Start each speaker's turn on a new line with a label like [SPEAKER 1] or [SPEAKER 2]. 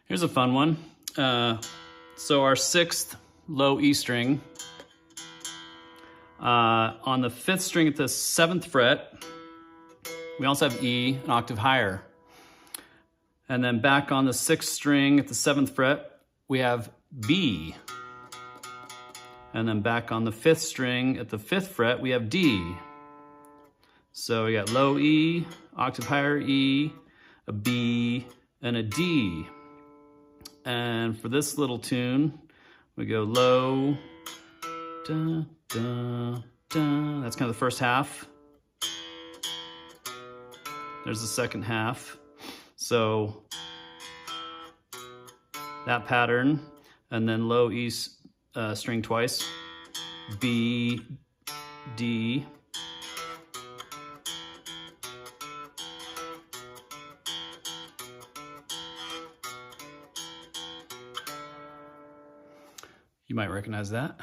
[SPEAKER 1] Here's a fun one. So our sixth low E string, on the fifth string at the seventh fret, we also have E an octave higher. And then back on the sixth string at the seventh fret, we have B. And then back on the fifth string at the fifth fret, we have D. So we got low E, octave higher E, a B, and a D. And for this little tune, we go low, da, da, da. That's kind of the first half. There's the second half. So that pattern, and then low E string twice, B, D, you might recognize that.